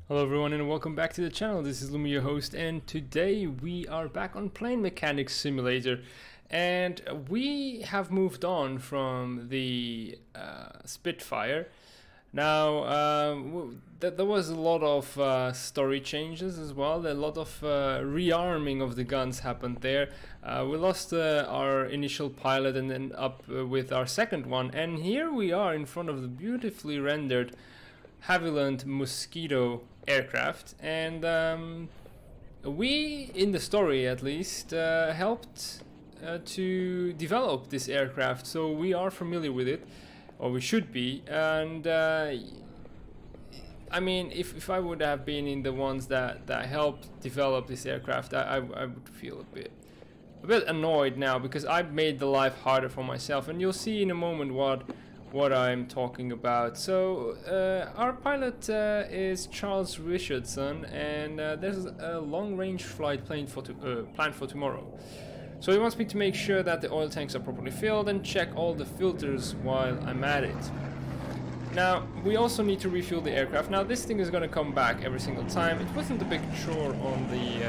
Hello everyone and welcome back to the channel. This is Lumi, your host, and today we are back on Plane Mechanics Simulator, and we have moved on from the Spitfire. Now there was a lot of story changes as well. A lot of rearming of the guns happened there. We lost our initial pilot and then up with our second one, and here we are in front of the beautifully rendered Havilland Mosquito aircraft, and we, in the story at least, helped to develop this aircraft, so we are familiar with it, or we should be. And I mean, if I would have been in the ones that helped develop this aircraft, I would feel a bit annoyed now, because I've made the life harder for myself, and you'll see in a moment what I'm talking about. So our pilot is Charles Richardson, and there's a long-range flight planned for tomorrow. So he wants me to make sure that the oil tanks are properly filled and check all the filters while I'm at it. Now we also need to refuel the aircraft. Now this thing is going to come back every single time. It wasn't a big chore on the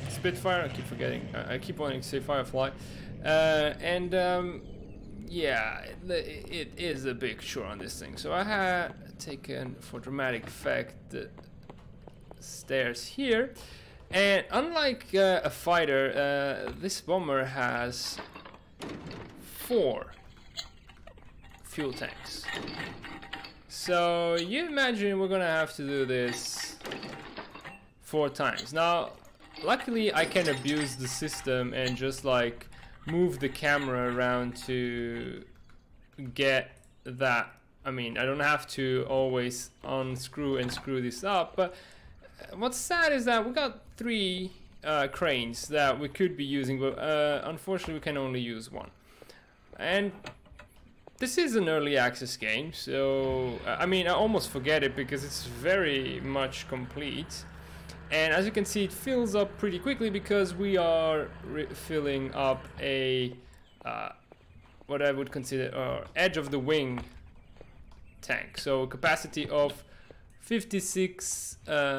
Spitfire. I keep forgetting. I keep wanting to say Firefly, yeah, it is a big chore on this thing. So I had taken, for dramatic effect, the stairs here, and unlike a fighter, this bomber has 4 fuel tanks. So you imagine we're gonna have to do this 4 times. Now luckily I can abuse the system and just like move the camera around to get that. I mean, I don't have to always unscrew and screw this up, but what's sad is that we got 3 cranes that we could be using, but unfortunately we can only use 1. And this is an early access game, so I mean, I almost forget it because it's very much complete. And as you can see, it fills up pretty quickly because we are filling up a what I would consider edge of the wing tank. So capacity of 56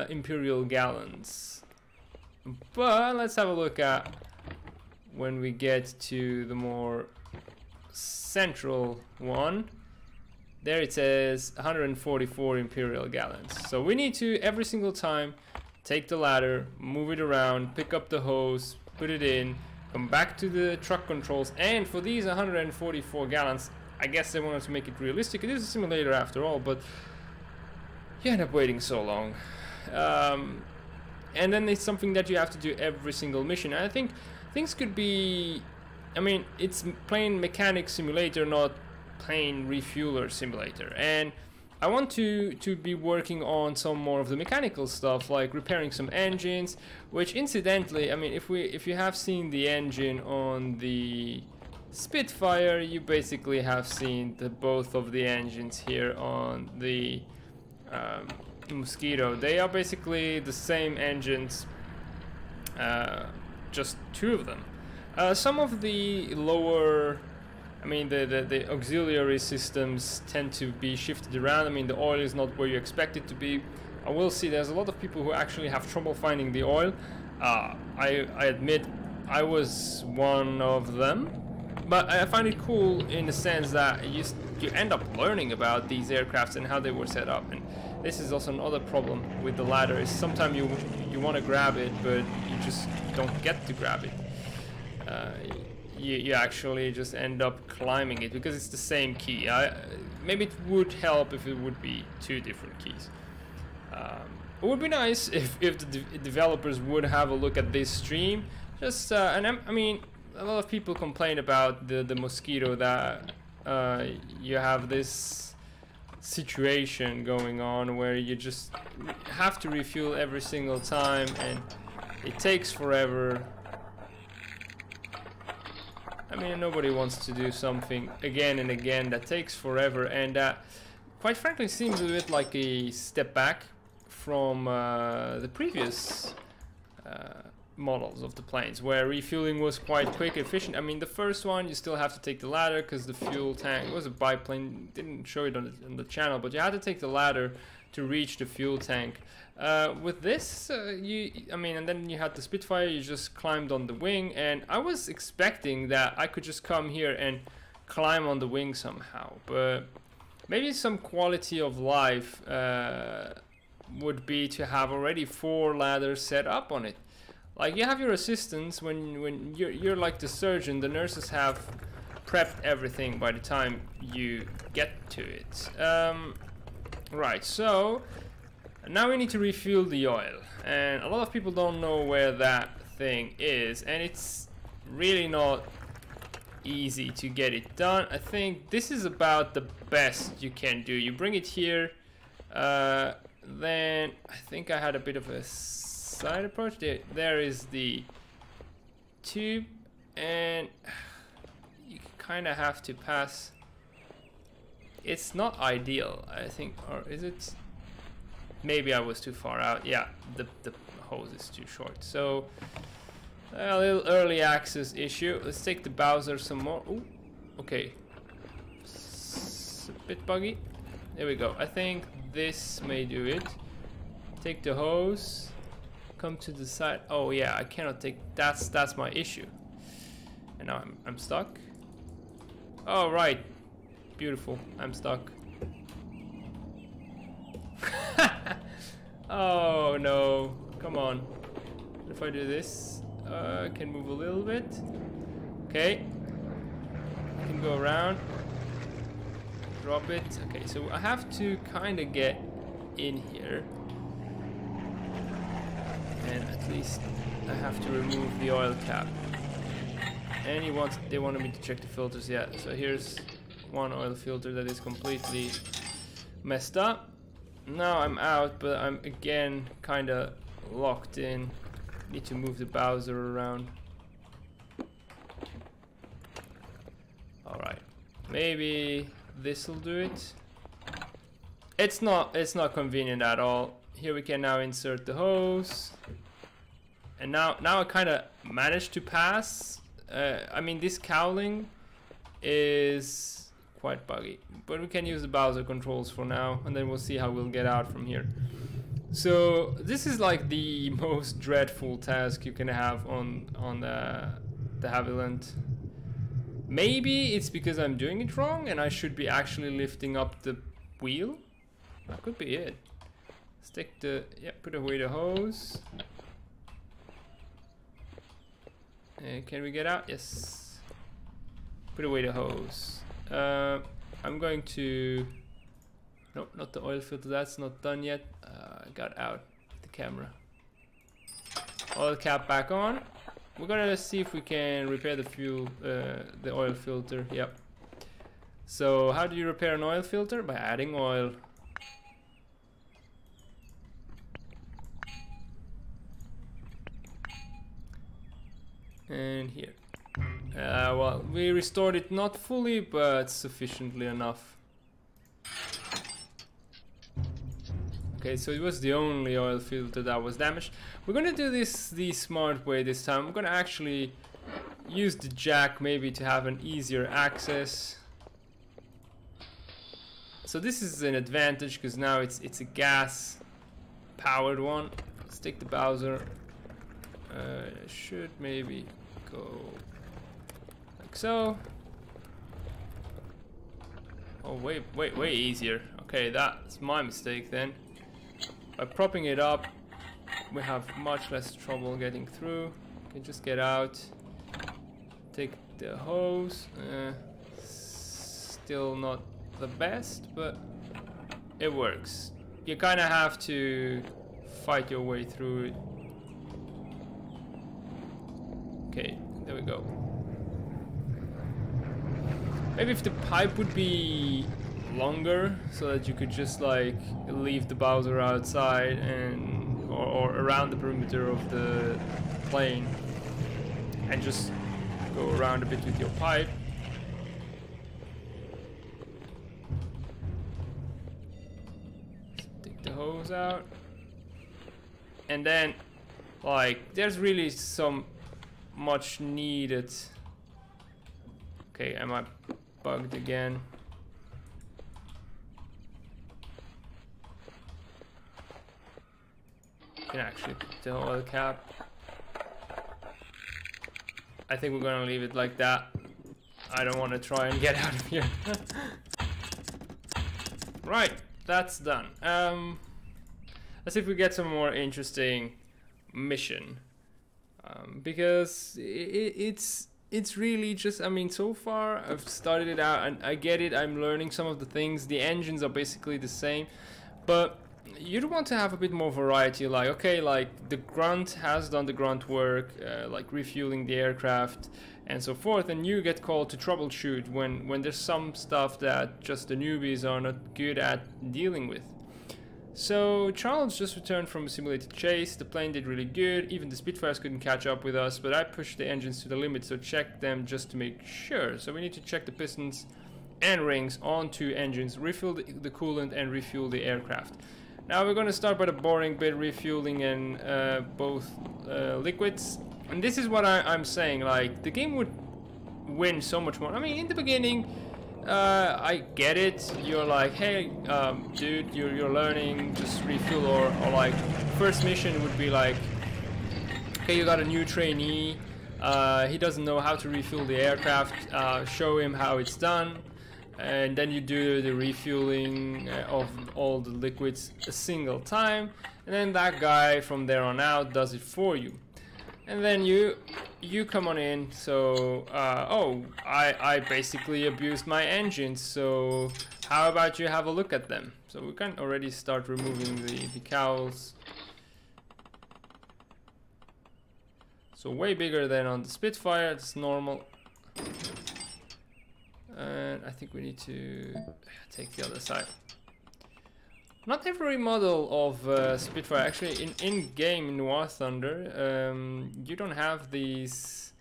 imperial gallons. But let's have a look at when we get to the more central one. There it says 144 imperial gallons. So we need to, every single time, take the ladder, move it around, pick up the hose, put it in, come back to the truck controls, and for these 144 gallons, I guess they wanted to make it realistic. It is a simulator after all, but you end up waiting so long. And then it's something that you have to do every single mission. And I think things could be, I mean, it's plain mechanic simulator, not plain refueler simulator. And I want to be working on some more of the mechanical stuff, like repairing some engines, which incidentally, I mean, if you have seen the engine on the Spitfire, you basically have seen both of the engines here on the Mosquito. They are basically the same engines, just 2 of them. Some of the lower, I mean, the auxiliary systems tend to be shifted around. I mean, the oil is not where you expect it to be. I will see there's a lot of people who actually have trouble finding the oil. I admit I was one of them, but I find it cool in the sense that you end up learning about these aircrafts and how they were set up. And this is also another problem with the ladder, is sometimes you want to grab it, but you just don't get to grab it. You actually just end up climbing it because it's the same key. Maybe it would help if it would be 2 different keys. It would be nice if the developers would have a look at this stream. Just and I mean, a lot of people complain about the Mosquito, that you have this situation going on where you just have to refuel every single time and it takes forever. I mean, nobody wants to do something again and again that takes forever, and that, quite frankly, seems a bit like a step back from the previous models of the planes, where refueling was quite quick, efficient. I mean, the first one, you still have to take the ladder because the fuel tank, it was a biplane, didn't show it on the channel, but you had to take the ladder to reach the fuel tank. With this, and then you had the Spitfire, you just climbed on the wing, and I was expecting that I could just come here and climb on the wing somehow, but maybe some quality of life would be to have already 4 ladders set up on it. Like, you have your assistants when you're like the surgeon, the nurses have prepped everything by the time you get to it. Right, so now we need to refuel the oil, and a lot of people don't know where that thing is, and it's really not easy to get it done. I think this is about the best you can do. You bring it here, then I think I had a bit of a side approach. There is the tube, and you kind of have to pass. It's not ideal, I think, or is it? Maybe I was too far out. Yeah, the hose is too short. So a little early access issue. Let's take the Bowser some more. Ooh, okay. It's a bit buggy. There we go. I think this may do it. Take the hose. Come to the side. Oh yeah, I cannot take. That's my issue. And now I'm stuck. Oh right. Beautiful. I'm stuck. Oh no. Come on. What if I do this? I can move a little bit. Okay. I can go around. Drop it. Okay, so I have to kind of get in here. And at least I have to remove the oil cap. And they wanted me to check the filters. Yeah, so here's one oil filter that is completely messed up. Now I'm out, but I'm again kind of locked in. Need to move the Bowser around. Alright, maybe this'll do it. It's not convenient at all. Here we can now insert the hose. And now I kind of managed to pass. I mean, this cowling is quite buggy, but we can use the Bowser controls for now, and then we'll see how we'll get out from here. So this is like the most dreadful task you can have on the Havilland. Maybe it's because I'm doing it wrong and I should be actually lifting up the wheel. That could be it. Stick the, yeah, put away the hose. Can we get out? Yes. Put away the hose. I'm going to, no, not the oil filter, that's not done yet. I got out the camera. Oil cap back on. We're gonna see if we can repair the fuel, the oil filter. Yep. So how do you repair an oil filter? By adding oil. And here. Well, we restored it not fully, but sufficiently enough. Okay, so it was the only oil filter that was damaged. We're gonna do this the smart way this time. I'm gonna actually use the jack maybe to have an easier access. So this is an advantage because now it's a gas powered one. Let's take the Bowser. Should maybe go like so. Oh, way easier. Okay, that's my mistake then. By propping it up, we have much less trouble getting through. Can just get out. Take the hose. Still not the best, but it works. You kind of have to fight your way through it. Okay, there we go. Maybe if the pipe would be longer, so that you could just like leave the Bowser outside and or around the perimeter of the plane and just go around a bit with your pipe. Take the hose out, and then like there's really some much needed. Okay, am I bugged again? can actually put the oil cap. I think we're gonna leave it like that. I don't want to try and get out of here. Right, that's done. Let's see if we get some more interesting mission. Because it's really just, I mean, so far I've started it out and I get it, I'm learning some of the things. The engines are basically the same, but you'd want to have a bit more variety. Like, okay, like the grunt has done the grunt work, like refueling the aircraft and so forth, and you get called to troubleshoot when there's some stuff that just the newbies are not good at dealing with. So Charles just returned from a simulated chase. The plane did really good. Even the Spitfires couldn't catch up with us, but I pushed the engines to the limit, so check them just to make sure. So we need to check the pistons and rings on 2 engines, refill the coolant and refuel the aircraft. Now we're going to start by the boring bit, refueling and both liquids. And this is what I'm saying, like, the game would win so much more. I mean, in the beginning, I get it. You're like, hey, dude, you're learning, just refuel, or like, first mission would be like, okay, you got a new trainee, he doesn't know how to refuel the aircraft, show him how it's done, and then you do the refueling of all the liquids a single time, and then that guy from there on out does it for you. And then you come on in, so, oh, I basically abused my engines, so how about you have a look at them? So we can already start removing the cowls. So way bigger than on the Spitfire, it's normal. And I think we need to take the other side. Not every model of Spitfire, actually in game in War Thunder, you don't have these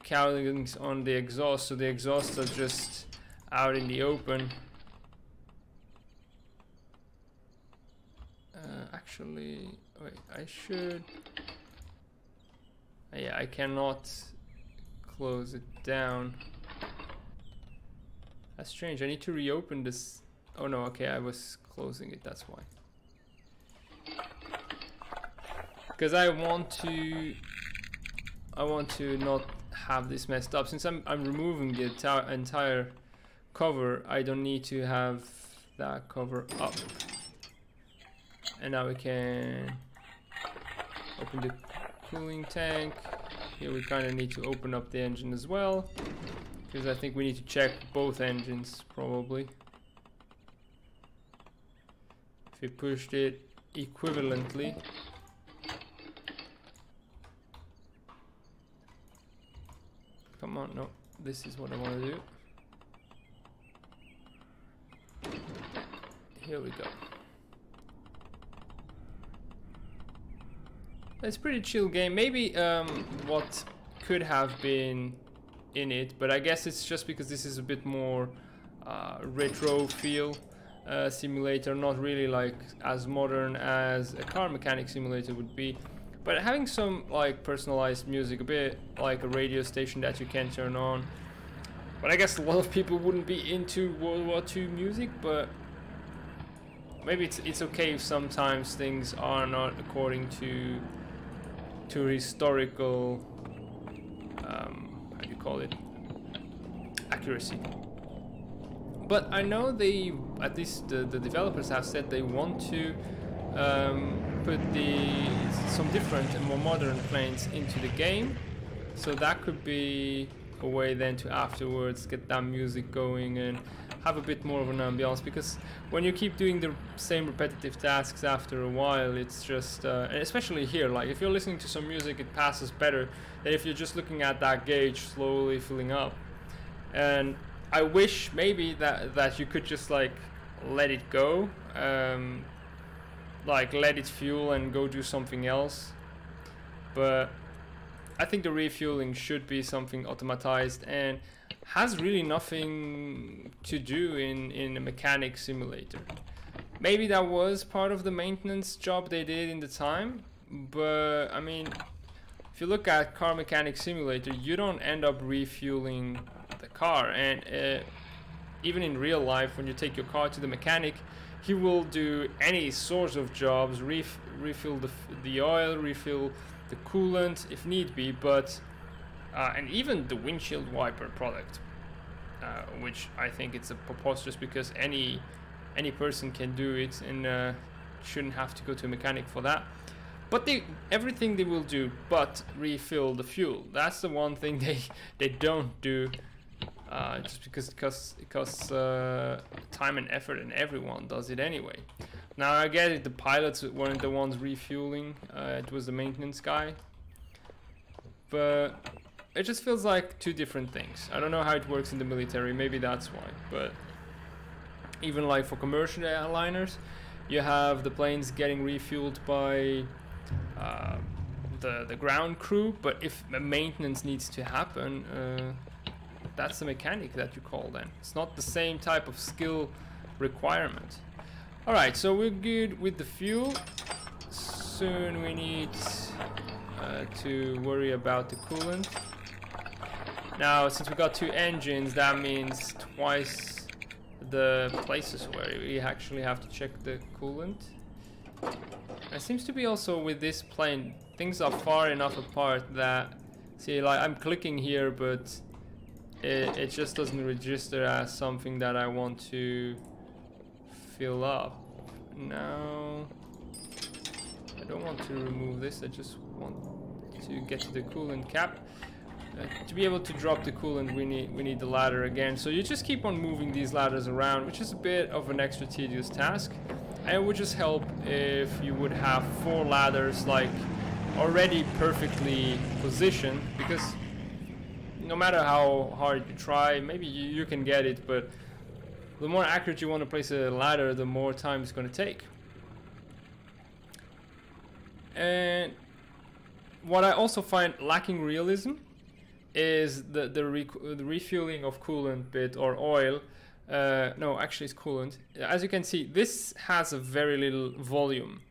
cowlings on the exhaust, so the exhausts are just out in the open. Actually, wait, I should... yeah, I cannot close it down. That's strange, I need to reopen this. Oh no, okay, I was closing it, that's why. Because I want to not have this messed up. Since I'm removing the entire cover, I don't need to have that cover up. And now we can open the cooling tank. Here we kind of need to open up the engine as well, because I think we need to check both engines probably. If we pushed it equivalently. Come on, no, this is what I want to do. Here we go. It's a pretty chill game. Maybe what could have been in it, but I guess it's just because this is a bit more retro feel simulator, not really like as modern as a car mechanic simulator would be, but having some like personalized music, a bit like a radio station that you can turn on. But I guess a lot of people wouldn't be into World War II music, but maybe it's okay if sometimes things are not according to historical how do you call it, accuracy. But I know they, at least the developers have said they want to put some different and more modern planes into the game, so that could be a way then to afterwards get that music going and have a bit more of an ambiance, because when you keep doing the same repetitive tasks after a while, it's just and especially here, like if you're listening to some music, it passes better than if you're just looking at that gauge slowly filling up. And I wish maybe that you could just like let it go, like let it fuel and go do something else. But I think the refueling should be something automatized and has really nothing to do in a mechanic simulator. Maybe that was part of the maintenance job they did in the time, but I mean, if you look at car mechanic simulator, you don't end up refueling the car, and even in real life, when you take your car to the mechanic, he will do any sorts of jobs, refill the oil, refill the coolant if need be, but and even the windshield wiper product, which I think it's a preposterous, because any person can do it, and shouldn't have to go to a mechanic for that. But everything they will do but refill the fuel. That's the one thing they don't do, just because it costs time and effort, and everyone does it anyway. Now I get it, the pilots weren't the ones refueling, it was the maintenance guy, but it just feels like two different things. I don't know how it works in the military, maybe that's why, but even like for commercial airliners, you have the planes getting refueled by the ground crew, but if maintenance needs to happen, that's the mechanic that you call then. It's not the same type of skill requirement. Alright, so we're good with the fuel. Soon we need to worry about the coolant. Now, since we got two engines, that means twice the places where we actually have to check the coolant. It seems to be also with this plane, things are far enough apart that, see, like I'm clicking here, but it just doesn't register as something that I want to fill up. Now, I don't want to remove this, I just want to get to the coolant cap. To be able to drop the coolant, we need the ladder again. So you just keep on moving these ladders around, which is a bit of an extra tedious task. And it would just help if you would have 4 ladders like already perfectly positioned, because no matter how hard you try, maybe you can get it, but the more accurate you want to place a ladder, the more time it's going to take. And what I also find lacking realism is the refueling of coolant bit, or oil. No, actually it's coolant. As you can see, this has a very little volume,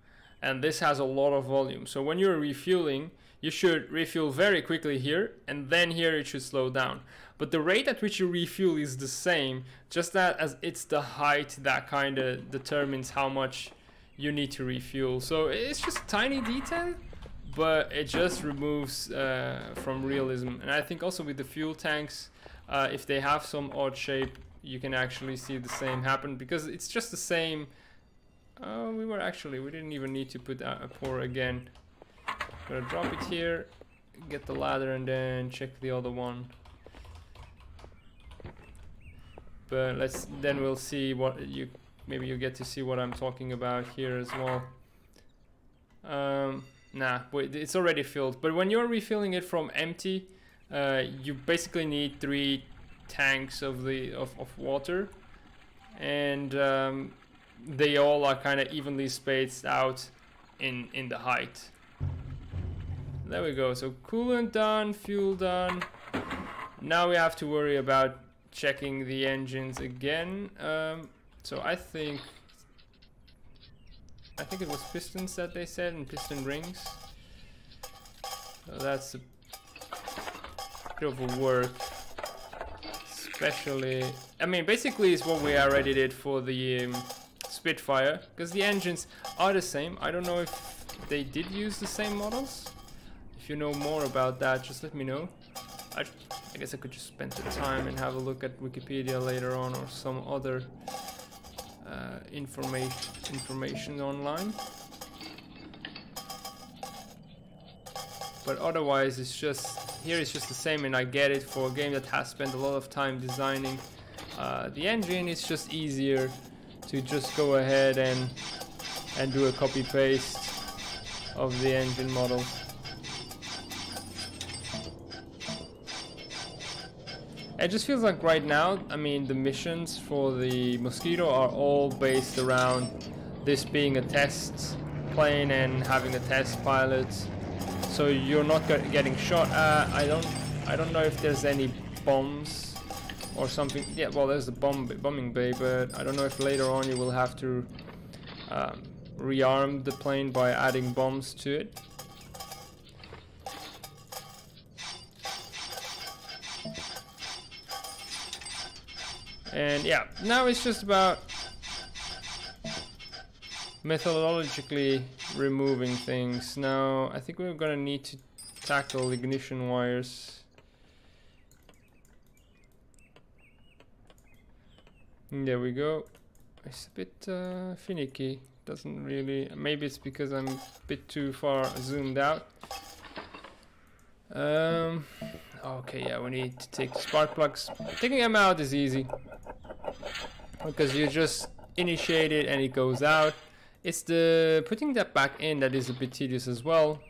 and this has a lot of volume. So when you're refueling, you should refuel very quickly here, and then here it should slow down. But the rate at which you refuel is the same, just that as it's the height that kind of determines how much you need to refuel. So it's just a tiny detail, but it just removes from realism. And I think also with the fuel tanks, if they have some odd shape, you can actually see the same happen, because it's just the same. We didn't even need to put a pour again. Gonna drop it here, get the ladder, and then check the other one. But then we'll see what maybe you get to see what I'm talking about here as well. Nah, wait, it's already filled. But when you're refilling it from empty, you basically need 3 tanks of water, and they all are kind of evenly spaced out in the height. There we go. So coolant done, fuel done. Now we have to worry about checking the engines again. So I think it was pistons that they said, and piston rings. So that's a bit of a work. Especially, I mean, basically it's what we already did for the Spitfire, because the engines are the same. I don't know if they did use the same models. If you know more about that, just let me know. I guess I could just spend the time and have a look at Wikipedia later on, or some other information online. But otherwise, it's just the same, and I get it for a game that has spent a lot of time designing the engine. It's just easier to just go ahead and do a copy paste of the engine model. It just feels like right now, I mean, the missions for the Mosquito are all based around this being a test plane and having a test pilot. So you're not getting shot at. I don't know if there's any bombs or something. Yeah, well, there's the bombing bay, but I don't know if later on you will have to rearm the plane by adding bombs to it. And yeah, now it's just about methodologically removing things. Now I think we're gonna need to tackle ignition wires. And there we go. It's a bit finicky. Doesn't really. Maybe it's because I'm a bit too far zoomed out. Okay, yeah, we need to take the spark plugs. Taking them out is easy because you just initiate it and it goes out. It's the putting that back in that is a bit tedious as well,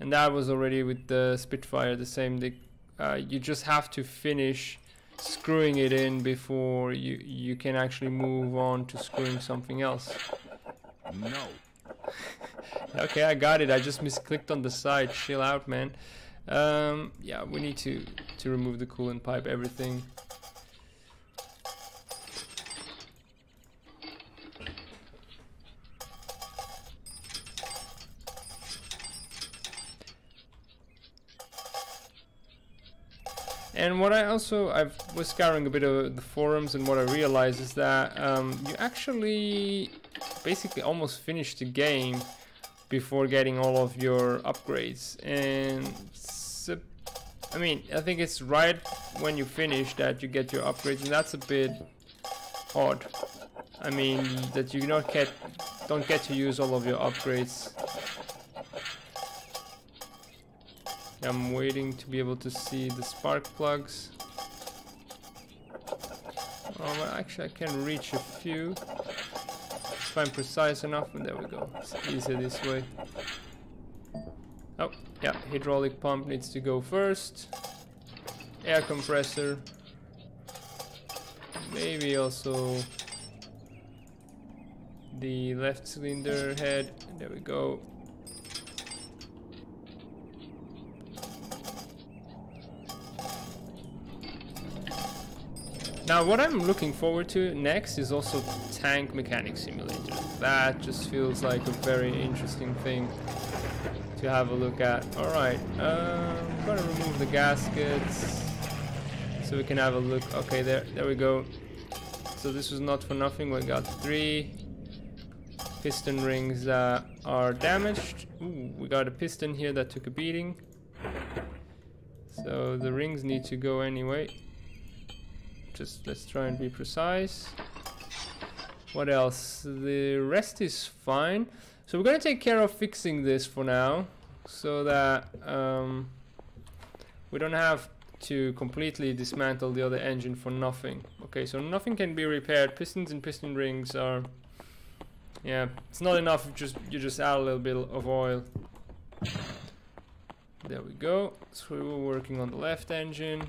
and that was already with the Spitfire the same. You just have to finish screwing it in before you can actually move on to screwing something else. No. Okay, I got it. I just misclicked on the side. Chill out, man. Yeah, we need to remove the coolant pipe, everything. And what I was scouring a bit of the forums, and what I realized is that you actually basically almost finish the game before getting all of your upgrades. And so, I mean, I think it's right when you finish that you get your upgrades, and that's a bit odd. I mean, that you don't get to use all of your upgrades. I'm waiting to be able to see the spark plugs. Oh, well, actually I can reach a few if I'm precise enough, and there we go. It's easier this way. Oh, yeah, hydraulic pump needs to go first. Air compressor. Maybe also the left cylinder head. There we go. Now what I'm looking forward to next is also Tank Mechanic Simulator. That just feels like a very interesting thing to have a look at. Alright, I'm gonna remove the gaskets so we can have a look. Okay, there we go. So this was not for nothing. We got 3 piston rings that are damaged. Ooh, we got a piston here that took a beating. So the rings need to go anyway. Just let's try and be precise. What else? The rest is fine. So we're gonna take care of fixing this for now, so that we don't have to completely dismantle the other engine for nothing. Okay, so nothing can be repaired. Pistons and piston rings are, yeah, it's not enough if you just add a little bit of oil. There we go. So we were working on the left engine.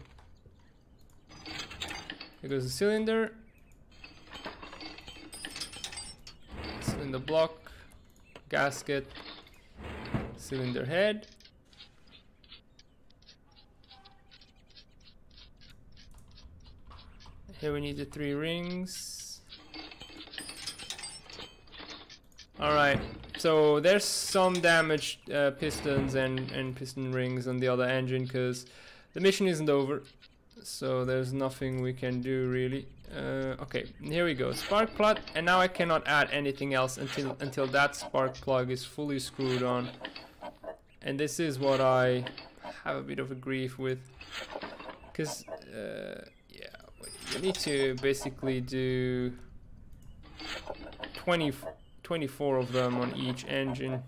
Here goes the cylinder. Cylinder block, gasket, cylinder head. Here we need the 3 rings. Alright, so there's some damaged pistons and piston rings on the other engine because the mission isn't over. So there's nothing we can do really. Okay, here we go. Spark plug, and now I cannot add anything else until that spark plug is fully screwed on. And this is what I have a bit of a grief with, because yeah, you need to basically do 24 of them on each engine,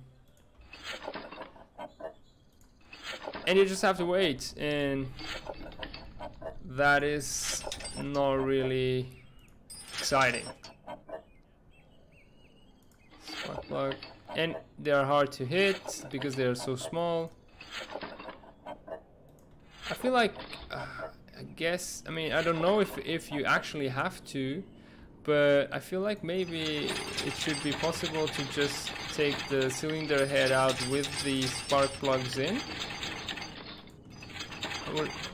and you just have to wait, and that is not really exciting. Spark plug, and they are hard to hit because they are so small. I feel like I mean, I don't know if you actually have to, but I feel like maybe it should be possible to just take the cylinder head out with the spark plugs in.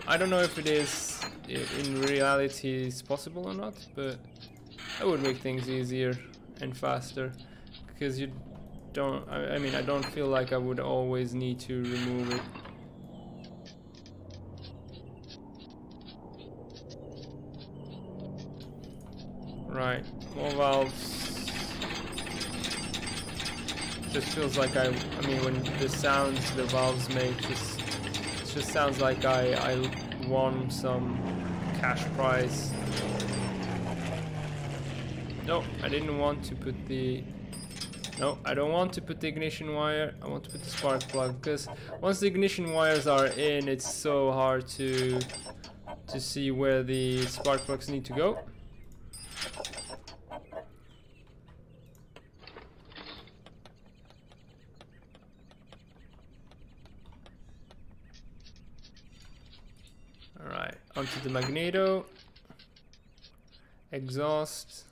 I don't know if it is in reality is possible or not, but that would make things easier and faster, because you don't, I mean, I don't feel like I would always need to remove it. Right, more valves. Just feels like I mean, when the sounds the valves make, it just sounds like I won some cash prize. No, I didn't want to put the... No, I don't want to put the ignition wire. I want to put the spark plug, because once the ignition wires are in, it's so hard to see where the spark plugs need to go. Alright, onto the magneto. Exhaust.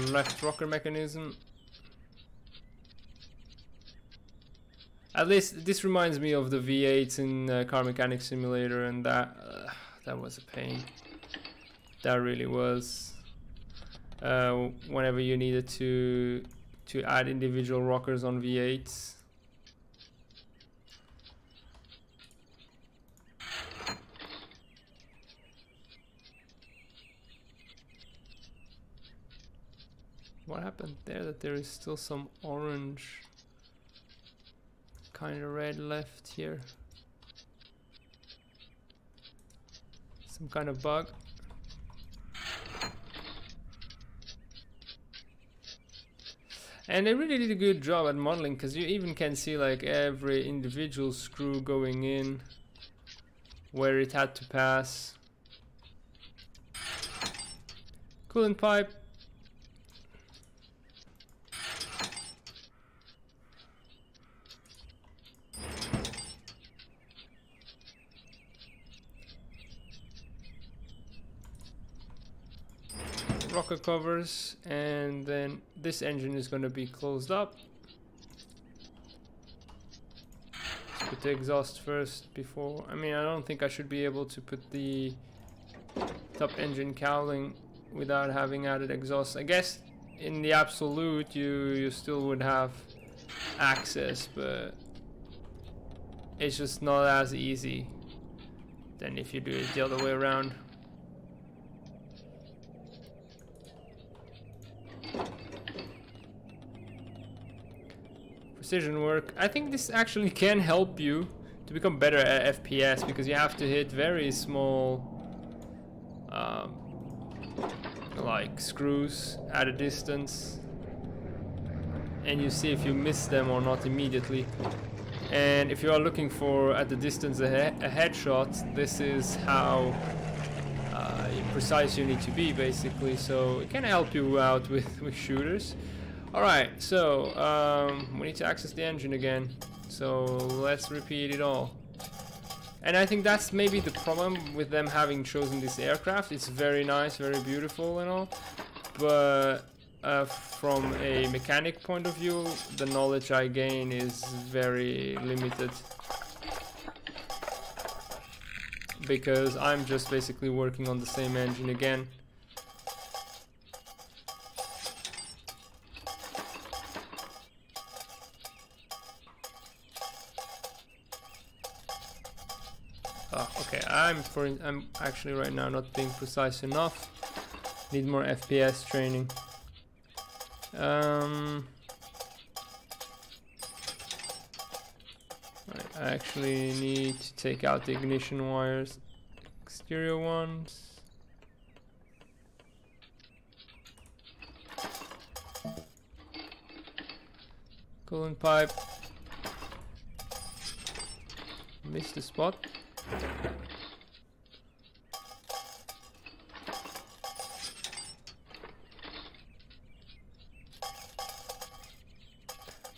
Left rocker mechanism. At least this reminds me of the V8s in Car Mechanic Simulator, and that was a pain. That really was. Whenever you needed to add individual rockers on V8s. What happened there? That there is still some orange, kind of red left here. Some kind of bug. And they really did a good job at modeling, because you even can see like every individual screw going in, where it had to pass. Coolant pipe. Rocker covers, and then this engine is going to be closed up. Let's put the exhaust first before... I mean, I don't think I should be able to put the top engine cowling without having added exhaust. I guess in the absolute you still would have access, but it's just not as easy than if you do it the other way around. Precision work. I think this actually can help you to become better at FPS, because you have to hit very small like screws at a distance, and you see if you miss them or not immediately. And if you are looking for at the distance a headshot, this is how precise you need to be, basically. So it can help you out with shooters. Alright, so we need to access the engine again, so let's repeat it all. And I think that's maybe the problem with them having chosen this aircraft. It's very nice, very beautiful and all, but from a mechanic point of view, the knowledge I gain is very limited, because I'm just basically working on the same engine again. Okay, I'm actually right now not being precise enough. Need more FPS training. I actually need to take out the ignition wires, exterior ones. Coolant pipe. Missed the spot.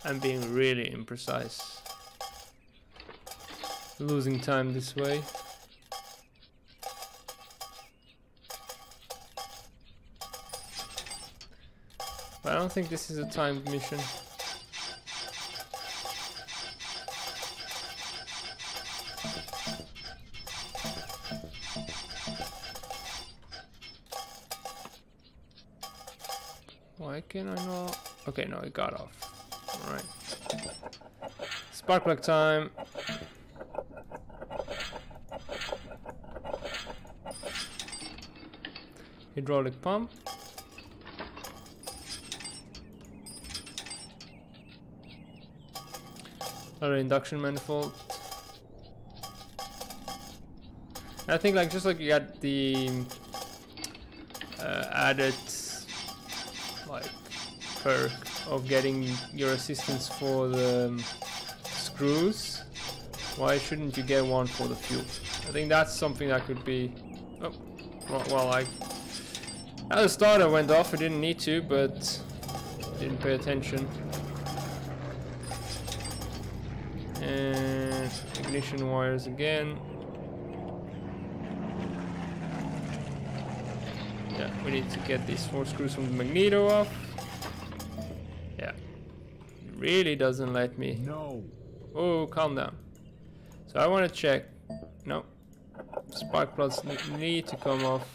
I'm being really imprecise. Losing time this way. But I don't think this is a timed mission. Why can I not? Okay, no, it got off. Alright. Spark plug time. hydraulic pump. Another induction manifold. I think like just like you got the added like perk of getting your assistance for the screws, why shouldn't you get one for the fuel? I think that's something that could be. Oh, well, like at the start I went off. I didn't need to, but didn't pay attention. And ignition wires again. Yeah, we need to get these 4 screws from the Magneto off. Yeah, it really doesn't let me. No. Oh, calm down. So I want to check. No, spark plugs need to come off.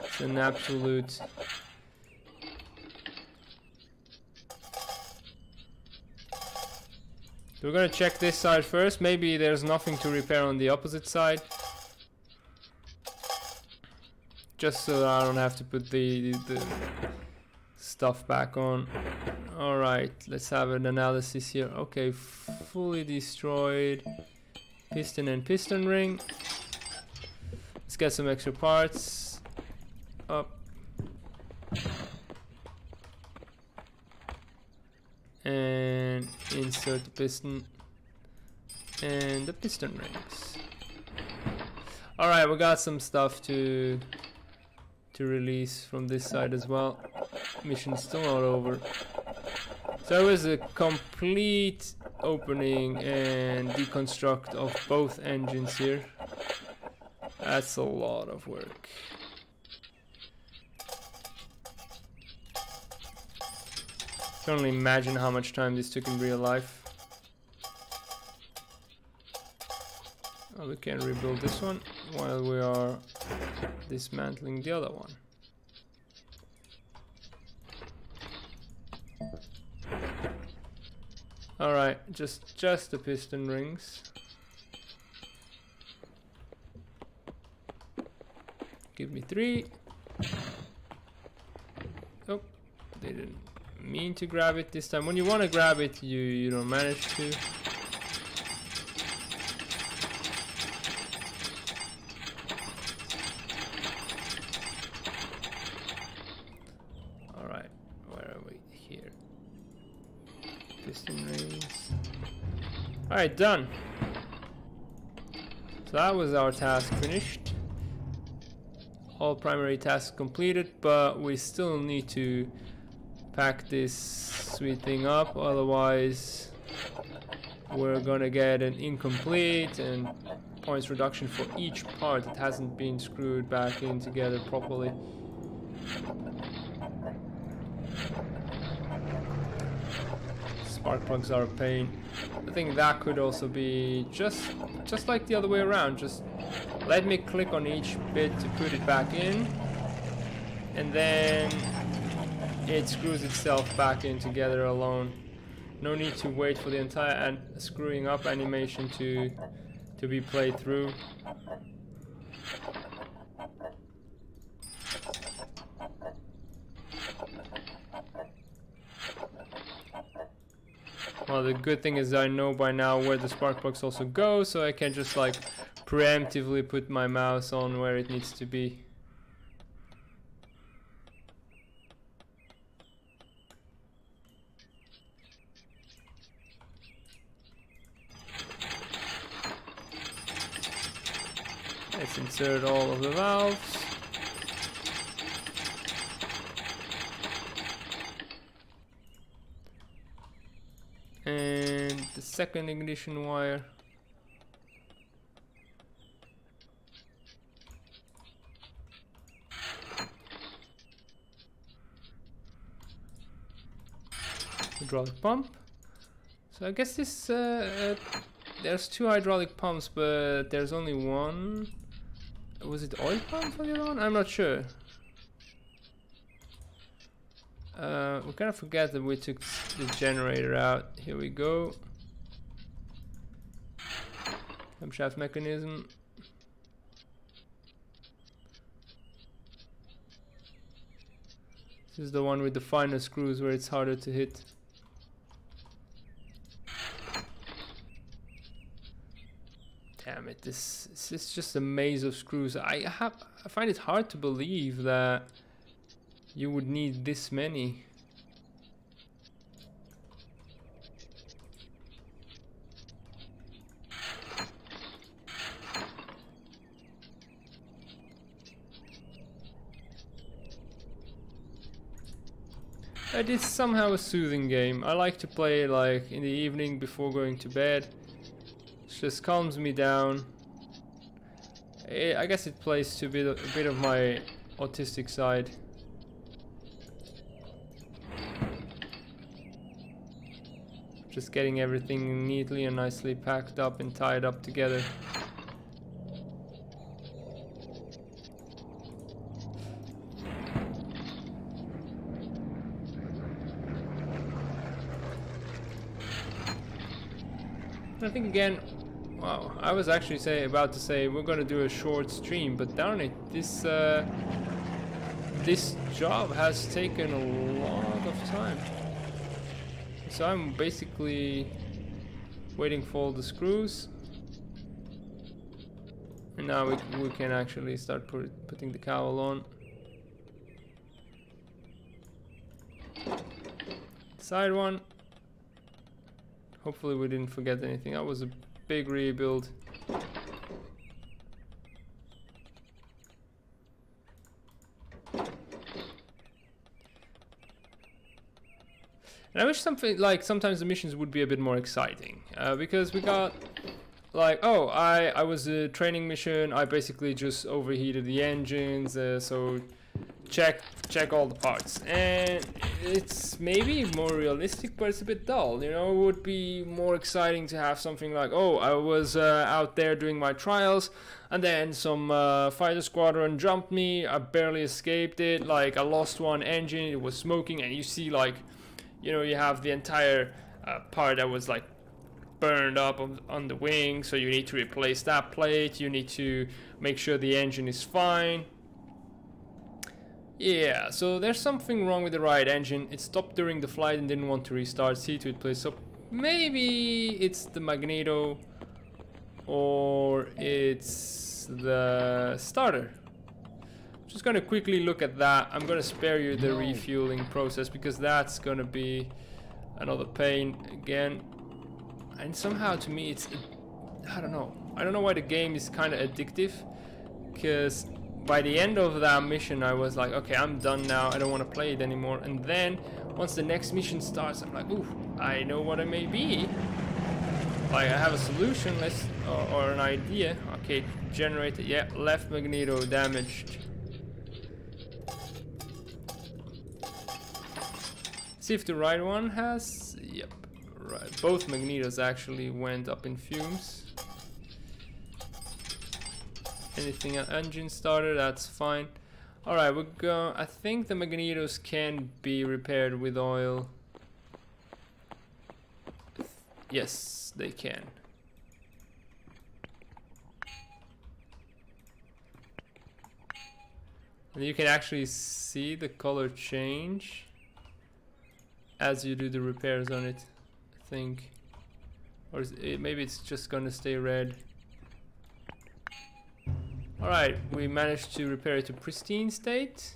It's an absolute. So we're gonna check this side first. Maybe there's nothing to repair on the opposite side. Just so that I don't have to put the stuff back on. Alright, let's have an analysis here. Okay, fully destroyed piston and piston ring. Let's get some extra parts. Up. And insert the piston and the piston rings. Alright, we got some stuff to release from this side as well. Mission's still not over. So it was a complete opening and deconstruct of both engines here. That's a lot of work. I can only imagine how much time this took in real life. Oh, we can rebuild this one while we are dismantling the other one. Alright, just the piston rings. Give me 3. Oh, they didn't mean to grab it this time. When you want to grab it, you don't manage to. Alright, where are we? Here. Piston rings. Alright, done. So that was our task finished. All primary tasks completed, but we still need to pack this sweet thing up, otherwise we're gonna get an incomplete and points reduction for each part that hasn't been screwed back in together properly. Spark plugs are a pain. I think that could also be just like the other way around. Just let me click on each bit to put it back in, and then it screws itself back in together alone. No need to wait for the entire screwing up animation to be played through. Well, the good thing is I know by now where the spark plugs also go, so I can just like preemptively put my mouse on where it needs to be. Let's insert all of the valves. And the second ignition wire. Hydraulic pump. So I guess this there's 2 hydraulic pumps, but there's only one. Was it oil pump for the other one? I'm not sure. We kind of forget that we took the generator out. Here we go. Camshaft mechanism. This is the one with the finer screws where it's harder to hit. Damn it, this is just a maze of screws. I find it hard to believe that you would need this many. It is somehow a soothing game. I like to play like in the evening before going to bed. It just calms me down. I guess it plays to a bit of my autistic side. Just getting everything neatly and nicely packed up and tied up together. I think again, wow, I was actually about to say we're gonna do a short stream, but darn it, this job has taken a lot of time. So I'm basically waiting for all the screws, and now we can actually start putting the cowl on. Side one. Hopefully we didn't forget anything. That was a big rebuild. And I wish something like sometimes the missions would be a bit more exciting, because we got like, oh, I was a training mission. I basically just overheated the engines, so check all the parts, and it's maybe more realistic, but it's a bit dull. You know, it would be more exciting to have something like, oh, I was out there doing my trials, and then some fighter squadron jumped me. I barely escaped it. Like I lost one engine, it was smoking, and you see like, you know, you have the entire part that was like burned up on the wing, so you need to replace that plate. You need to make sure the engine is fine. Yeah, so there's something wrong with the right engine. It stopped during the flight and didn't want to restart. See to it, please. So maybe it's the Magneto, or it's the starter. Just gonna quickly look at that. I'm gonna spare you the refueling process because that's gonna be another pain again. And somehow to me it's, I don't know why the game is kind of addictive, because by the end of that mission I was like, okay, I'm done now, I don't want to play it anymore. And then once the next mission starts, I'm like, ooh, I know what it may be. Like I have a solution, or an idea. Okay, generated. Yeah, left Magneto damaged. See if the right one has. Yep, right. Both Magnetos actually went up in fumes. Anything engine starter, that's fine. Alright, I think the Magnetos can be repaired with oil. Yes, they can. And you can actually see the color change as you do the repairs on it, I think. Or maybe it's just gonna stay red. Alright, we managed to repair it to pristine state.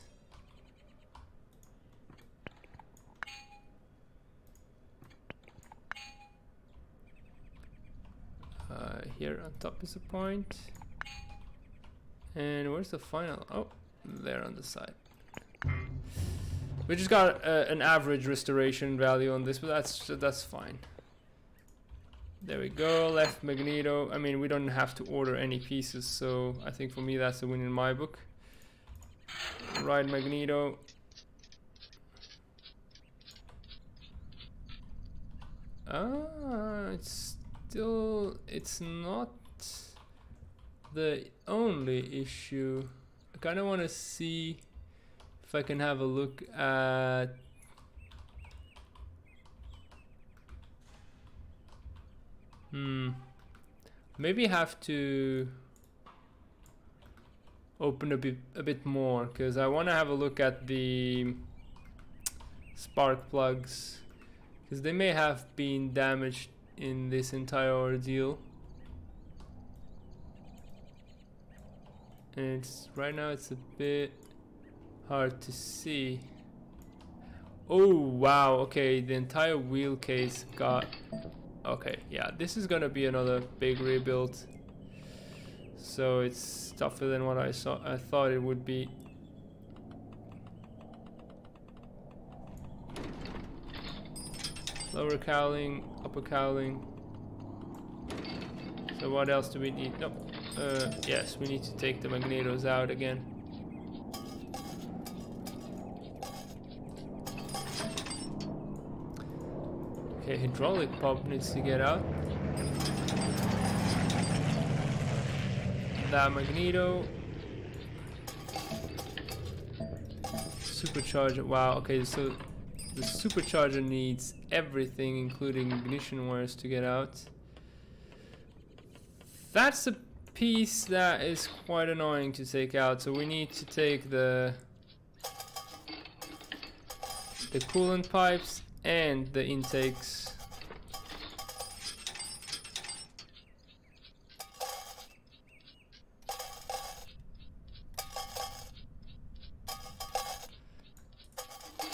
Here on top is a point. And where's the final? Oh, there on the side. We just got an average restoration value on this, but that's fine. There we go, left Magneto. I mean, we don't have to order any pieces, so I think for me that's a win in my book. Right Magneto. It's not the only issue. I kind of want to see if I can have a look at maybe have to open a bit more, because I want to have a look at the spark plugs, because they may have been damaged in this entire ordeal. And right now it's a bit hard to see. Oh wow, okay, the entire wheel case got... Okay, yeah, this is gonna be another big rebuild. So it's tougher than what I thought it would be. Lower cowling, upper cowling. So what else do we need? Nope. Yes, we need to take the magnetos out again. Okay, hydraulic pump needs to get out. That magneto. Supercharger. Wow, okay, so the supercharger needs everything, including ignition wires, to get out. That's a piece that is quite annoying to take out, so we need to take the coolant pipes and the intakes.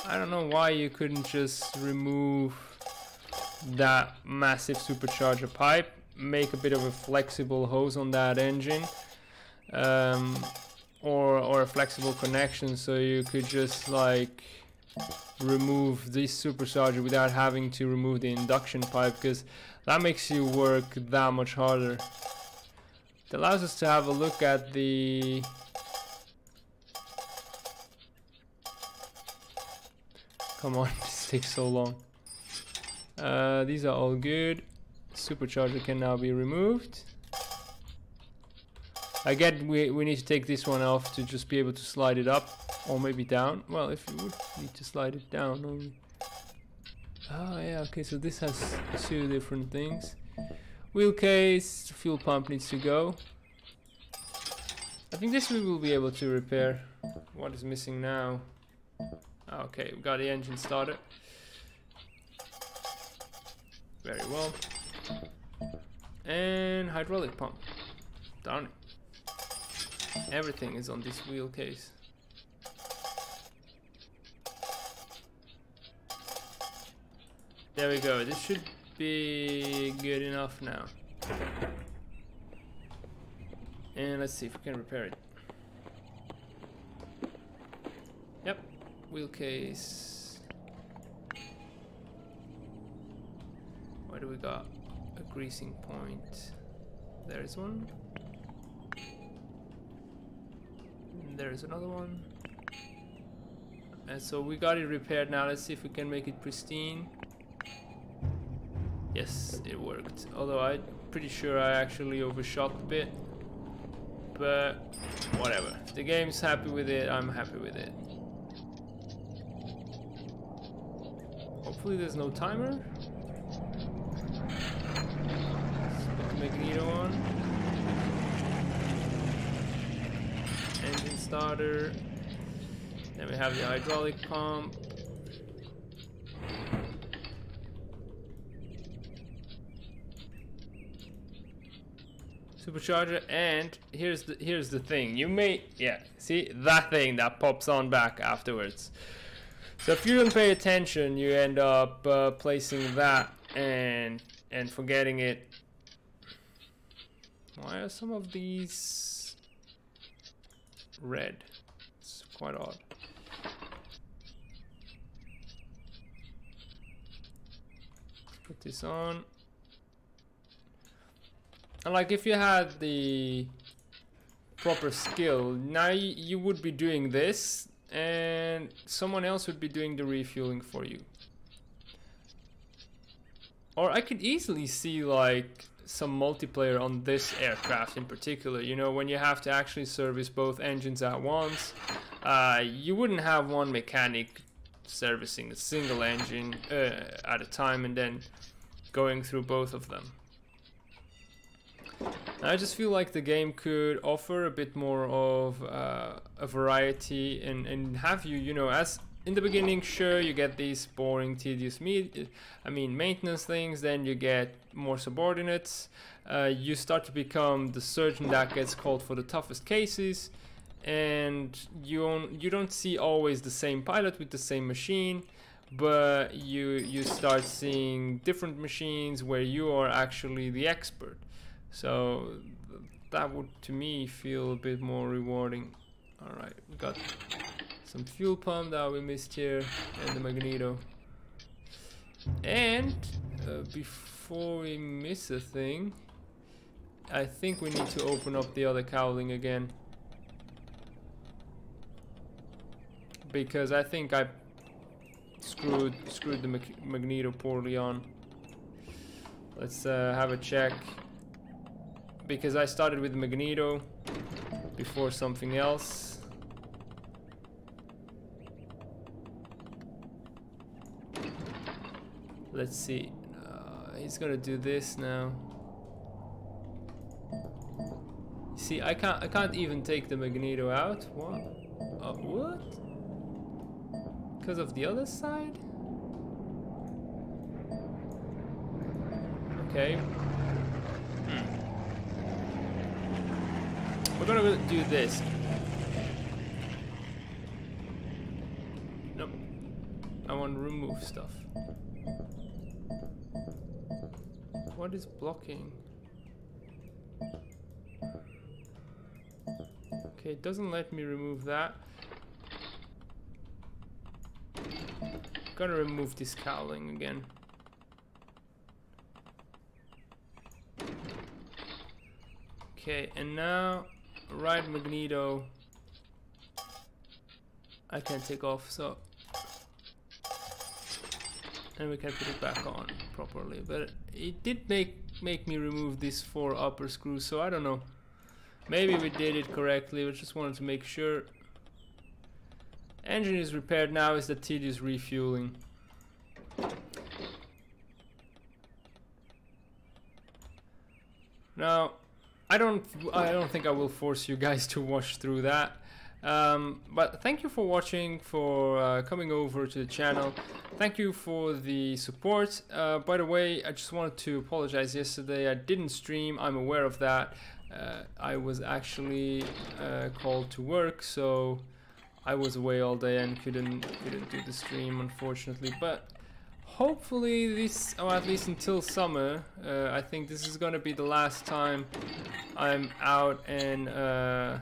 I don't know why you couldn't just remove that massive supercharger pipe, make a bit of a flexible hose on that engine, or a flexible connection, so you could just like remove this supercharger without having to remove the induction pipe, because that makes you work that much harder. It allows us to have a look at the... Come on, this takes so long. These are all good. Supercharger can now be removed. I get we need to take this one off to just be able to slide it up, or maybe down. Well, if you would need to slide it down only. Oh yeah, okay, so this has two different things. Wheel case, fuel pump needs to go. I think this we will be able to repair. What is missing now? Okay, we got the engine started. Very well. And hydraulic pump. Darn it. Everything is on this wheel case. There we go. This should be good enough now. And let's see if we can repair it. Yep. Wheel case. Where do we got a greasing point? There's one. And there's another one. And so we got it repaired now. Let's see if we can make it pristine. Yes, it worked. Although I'm pretty sure I actually overshot a bit. But whatever. If the game's happy with it, I'm happy with it. Hopefully there's no timer. Let's put the magneto on. Engine starter. Then we have the hydraulic pump. Supercharger, and here's the thing. You may, yeah, see that thing that pops on back afterwards. So if you don't pay attention, you end up placing that and forgetting it. Why are some of these red? It's quite odd. Put this on. And like if you had the proper skill, now you would be doing this and someone else would be doing the refueling for you. Or I could easily see like some multiplayer on this aircraft in particular, you know, when you have to actually service both engines at once. You wouldn't have one mechanic servicing a single engine at a time and then going through both of them. I just feel like the game could offer a bit more of a variety and have you, you know, as in the beginning, sure, you get these boring, tedious maintenance things. Then you get more subordinates. You start to become the surgeon that gets called for the toughest cases, and you don't see always the same pilot with the same machine, but you start seeing different machines where you are actually the expert. So that would, to me, feel a bit more rewarding. All right, we got some fuel pump that we missed here, and the Magneto. And before we miss a thing, I think we need to open up the other cowling again, because I think I screwed the Magneto poorly on. Let's have a check, because I started with the Magneto before something else. Let's see. He's gonna do this now. See, I can't even take the Magneto out. What? What? Because of the other side? Okay. We're gonna do this. Nope. I want to remove stuff. What is blocking? Okay, it doesn't let me remove that. Gotta remove this cowling again. Okay, and now right Magneto I can take off, so, and we can put it back on properly, but it did make me remove these 4 upper screws, so I don't know. Maybe we did it correctly, but just wanted to make sure. Engine is repaired. Now is the tedious refueling. Now, I don't think I will force you guys to watch through that. But thank you for watching, for coming over to the channel. Thank you for the support. By the way, I just wanted to apologize. Yesterday I didn't stream. I'm aware of that. I was actually called to work, so I was away all day and couldn't do the stream, unfortunately. But hopefully this, or at least until summer, I think this is gonna be the last time I'm out and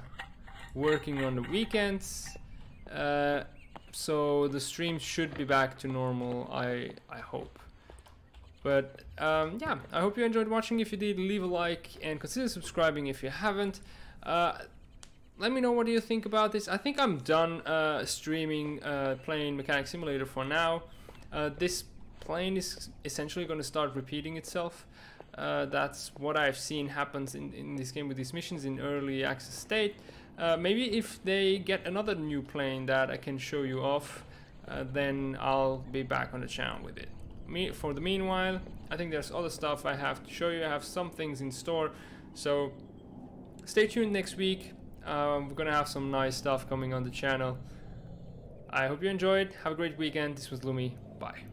working on the weekends. So the streams should be back to normal, I hope. But yeah, I hope you enjoyed watching. If you did, leave a like and consider subscribing if you haven't. Let me know what you think about this. I think I'm done streaming Plane Mechanic Simulator for now. This plane is essentially going to start repeating itself. That's what I've seen happens in this game with these missions in early access state. Maybe if they get another new plane that I can show you off, then I'll be back on the channel with it. For the meanwhile, I think there's other stuff I have to show you. I have some things in store, so stay tuned next week. We're gonna have some nice stuff coming on the channel. I hope you enjoyed. Have a great weekend. This was Lumi. Bye.